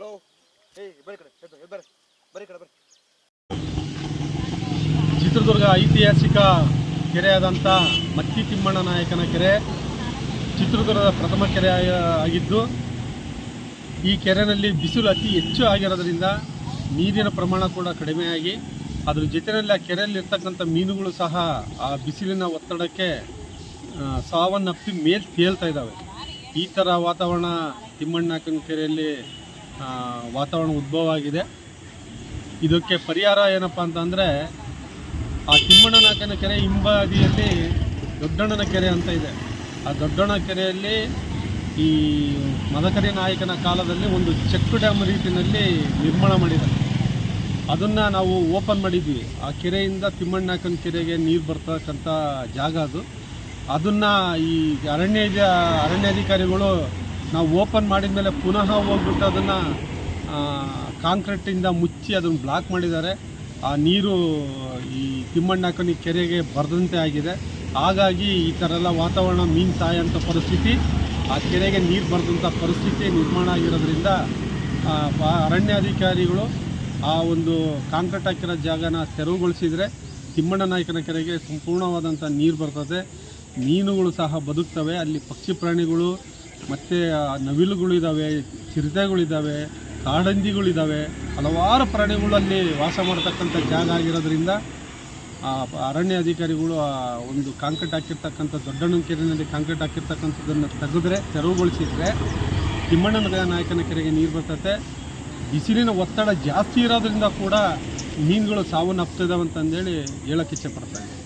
Hello ಬರೀ ಕಡೆ ಬರ್ರಿ ಬರೀ ಕಡೆ ಬರ್ರಿ. ಚಿತ್ರದುರ್ಗ ಐತಿಹಾಸಿಕ ಕೆರೆಯಾದಂಥ ಮತ್ತಿ ತಿಮ್ಮಣ್ಣ ನಾಯಕನ ಕೆರೆ ಚಿತ್ರದುರ್ಗದ ಪ್ರಥಮ ಕೆರೆ ಆಗಿದ್ದು, ಈ ಕೆರೆಯಲ್ಲಿ ಬಿಸಿಲು ಅತಿ ಹೆಚ್ಚು ಆಗಿರೋದ್ರಿಂದ ನೀರಿನ ಪ್ರಮಾಣ ಕೂಡ ಕಡಿಮೆಯಾಗಿ ಅದ್ರ ಜೊತೆಯಲ್ಲಿ ಆ ಕೆರೆಯಲ್ಲಿರ್ತಕ್ಕಂಥ ಮೀನುಗಳು ಸಹ ಆ ಬಿಸಿಲಿನ ಒತ್ತಡಕ್ಕೆ ಸಾವನ್ನಪ್ಪಿ ಮೇಲೆ ತೇಲ್ತಾ ಇದ್ದಾವೆ. ಈ ಥರ ವಾತಾವರಣ ತಿಮ್ಮಣ್ಣನ ಕೆರೆಯಲ್ಲಿ ವಾತಾವರಣ ಉದ್ಭವ ಆಗಿದೆ. ಇದಕ್ಕೆ ಪರಿಹಾರ ಏನಪ್ಪ ಅಂತಂದರೆ, ಆ ತಿಮ್ಮಣ್ಣನ ಕೆರೆ ಹಿಂಬದಿಯಲ್ಲಿ ದೊಡ್ಡಣ್ಣನ ಕೆರೆ ಅಂತ ಇದೆ. ಆ ದೊಡ್ಡಣ್ಣ ಕೆರೆಯಲ್ಲಿ ಈ ಮದಕರಿ ನಾಯಕನ ಕಾಲದಲ್ಲಿ ಒಂದು ಚೆಕ್ ಡ್ಯಾಮ್ ರೀತಿಯಲ್ಲಿ ನಿರ್ಮಾಣ ಮಾಡಿದ್ದಾರೆ. ಅದನ್ನು ನಾವು ಓಪನ್ ಮಾಡಿದ್ವಿ. ಆ ಕೆರೆಯಿಂದ ತಿಮ್ಮಣ್ಣನ ಕೆರೆಗೆ ನೀರು ಬರ್ತಕ್ಕಂಥ ಜಾಗ ಅದು. ಅದನ್ನು ಈ ಅರಣ್ಯಾಧಿಕಾರಿಗಳು ನಾವು ಓಪನ್ ಮಾಡಿದ ಮೇಲೆ ಪುನಃ ಹೋಗ್ಬಿಟ್ಟು ಅದನ್ನು ಕಾಂಕ್ರೀಟಿಂದ ಮುಚ್ಚಿ ಅದನ್ನು ಬ್ಲಾಕ್ ಮಾಡಿದ್ದಾರೆ. ಆ ನೀರು ಈ ತಿಮ್ಮಣ್ಣನ ಕೆರೆಗೆ ಬರದಂತೆ ಆಗಿದೆ. ಹಾಗಾಗಿ ಈ ಥರ ಎಲ್ಲ ವಾತಾವರಣ ಮೀನು ಸಾಯೋಂಥ ಪರಿಸ್ಥಿತಿ, ಆ ಕೆರೆಗೆ ನೀರು ಬರದಂಥ ಪರಿಸ್ಥಿತಿ ನಿರ್ಮಾಣ ಆಗಿರೋದ್ರಿಂದ ಅರಣ್ಯಾಧಿಕಾರಿಗಳು ಆ ಒಂದು ಕಾಂಕ್ರೀಟ್ ಹಾಕಿರೋ ಜಾಗನ ತೆರವುಗೊಳಿಸಿದರೆ ತಿಮ್ಮಣ್ಣನಾಯಕನ ಕೆರೆಗೆ ಸಂಪೂರ್ಣವಾದಂಥ ನೀರು ಬರ್ತದೆ. ಮೀನುಗಳು ಸಹ ಬದುಕ್ತವೆ. ಅಲ್ಲಿ ಪಕ್ಷಿ ಪ್ರಾಣಿಗಳು ಮತ್ತು ನವಿಲುಗಳಿದ್ದಾವೆ, ಚಿರತೆಗಳಿದ್ದಾವೆ, ಕಾಡಂಜಿಗಳಿದ್ದಾವೆ, ಹಲವಾರು ಪ್ರಾಣಿಗಳು ಅಲ್ಲಿ ವಾಸ ಮಾಡ್ತಕ್ಕಂಥ ಜಾಗ ಆಗಿರೋದ್ರಿಂದ ಅರಣ್ಯ ಅಧಿಕಾರಿಗಳು ಒಂದು ಕಾಂಕ್ರೀಟ್ ಹಾಕಿರ್ತಕ್ಕಂಥ ದೊಡ್ಡಣ್ಣನ ಕೆರೆಯಲ್ಲಿ ಕಾಂಕ್ರೀಟ್ ಹಾಕಿರ್ತಕ್ಕಂಥದ್ದನ್ನು ತೆರವುಗೊಳಿಸಿದರೆ ತಿಮ್ಮಣ್ಣನ ನಾಯಕನ ಕೆರೆಗೆ ನೀರು ಬರ್ತದೆ. ಬಿಸಿಲಿನ ಒತ್ತಡ ಜಾಸ್ತಿ ಇರೋದ್ರಿಂದ ಕೂಡ ಮೀನುಗಳು ಸಾವನ್ನಪ್ತಿದ್ದಾವೆ ಅಂತಂದೇಳಿ ಹೇಳೋಕ್ಕೆ ಇಚ್ಛೆಪಡ್ತಾ ಇದ್ದೀನಿ.